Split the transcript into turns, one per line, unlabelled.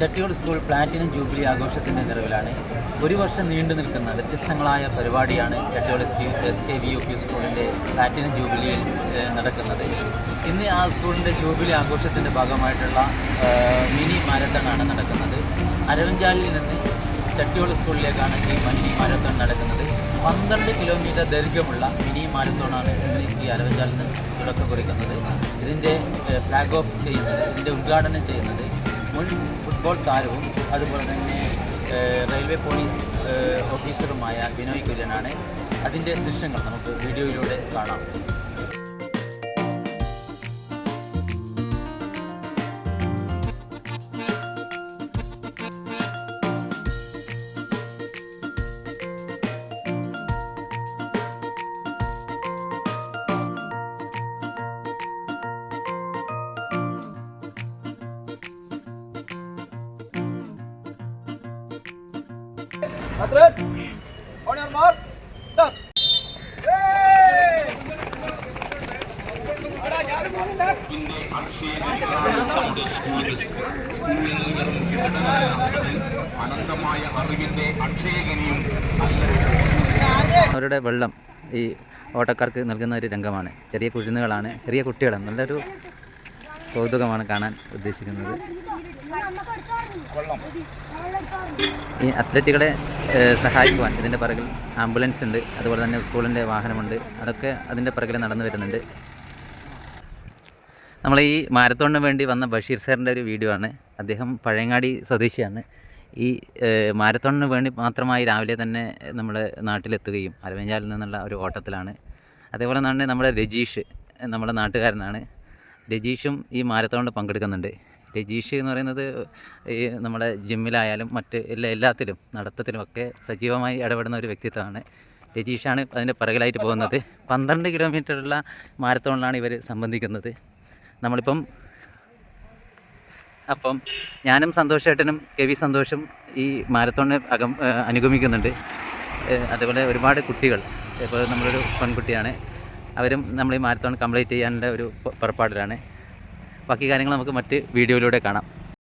ചട്ടിയോട് school platinum jubilee ആഘോഷത്തിൻ്റെ നിറവിലാണ്. ഒരു വർഷം നീണ്ടു നിൽക്കുന്ന വ്യത്യസ്തങ്ങളായ പരിപാടിയാണ് ചട്ടിയോട് SKVUP സ്കൂളിൻ്റെ പ്ലാറ്റിനം ജൂബിലിയിൽ നടക്കുന്നത്. ഇന്ന് ആ സ്കൂളിൻ്റെ ജൂബിലി ആഘോഷത്തിൻ്റെ ഭാഗമായിട്ടുള്ള മിനി മാരത്തണാണ് നടക്കുന്നത്. അരവഞ്ചാലിൽ നിന്ന് ചട്ടിയോട് സ്കൂളിലേക്കാണ് ഈ മിനി മാരത്തോൺ നടക്കുന്നത്. 12 കിലോമീറ്റർ ദൈർഘ്യമുള്ള മിനി മാരത്തോണാണ് ഇന്ന് ഈ അരവഞ്ചാലിൽ നിന്ന് തുടക്കം കുറിക്കുന്നത്. ഇതിൻ്റെ ഫ്ലാഗ് ഓഫ് ചെയ്യുന്നത്, ഇതിൻ്റെ ഉദ്ഘാടനം ചെയ്യുന്നത് മുൻ ഫുട്ബോൾ താരവും അതുപോലെ തന്നെ റെയിൽവേ പോലീസ് ഓഫീസറുമായ ബിനോയ് കുര്യനാണ്. അതിൻ്റെ ദൃശ്യങ്ങൾ നമുക്ക് വീഡിയോയിലൂടെ കാണാം.
On your mark, start.
അവരുടെ വെള്ളം ഈ ഓട്ടക്കാർക്ക് നൽകുന്ന ഒരു രംഗമാണ്. ചെറിയ കുരുന്നുകളാണ്, ചെറിയ കുട്ടികളാണ്. നല്ലൊരു കൗതുകമാണ് കാണാൻ ഉദ്ദേശിക്കുന്നത്. ഈ അത്ലറ്റുകളെ സഹായിക്കുവാൻ ഇതിൻ്റെ പിറകിൽ ആംബുലൻസ് ഉണ്ട്, അതുപോലെ തന്നെ സ്കൂളിൻ്റെ വാഹനമുണ്ട്. അതൊക്കെ അതിൻ്റെ പിറകിൽ നടന്നു വരുന്നുണ്ട്. നമ്മൾ ഈ മാരത്തോണിന് വേണ്ടി വന്ന ബഷീർ സാറിൻ്റെ ഒരു വീഡിയോ ആണ്. അദ്ദേഹം പഴയങ്ങാടി സ്വദേശിയാണ്. ഈ മാരത്തോണിന് വേണ്ടി മാത്രമായി രാവിലെ തന്നെ നമ്മുടെ നാട്ടിലെത്തുകയും അരവഞ്ചാലിൽ നിന്നുള്ള ഒരു ഓട്ടത്തിലാണ്. അതേപോലെ തന്നെ നമ്മുടെ രജീഷ് നമ്മുടെ നാട്ടുകാരനാണ്. രജീഷും ഈ മാരത്തോണിൽ പങ്കെടുക്കുന്നുണ്ട്. രജീഷ് എന്ന് പറയുന്നത് ഈ നമ്മുടെ ജിമ്മിലായാലും മറ്റ് എല്ലാത്തിലും നടത്തത്തിലുമൊക്കെ സജീവമായി ഇടപെടുന്ന ഒരു വ്യക്തിത്വമാണ്. രജീഷാണ് അതിൻ്റെ പിറകിലായിട്ട് പോകുന്നത്. 12 കിലോമീറ്ററുള്ള മാരത്തോണിലാണ് ഇവർ സംബന്ധിക്കുന്നത്. അപ്പം ഞാനും സന്തോഷേട്ടനും കെവി സന്തോഷും ഈ മാരത്തോണിനെ അനുഗമിക്കുന്നുണ്ട്. അതുപോലെ ഒരുപാട് കുട്ടികൾ, ഇപ്പോൾ നമ്മളൊരു പെൺകുട്ടിയാണ്, അവരും നമ്മൾ ഈ മാരത്തോൺ കംപ്ലീറ്റ് ചെയ്യാനുള്ള ഒരു പുറപ്പാടിലാണ്. ബാക്കി കാര്യങ്ങൾ നമുക്ക് മറ്റ് വീഡിയോയിലൂടെ കാണാം.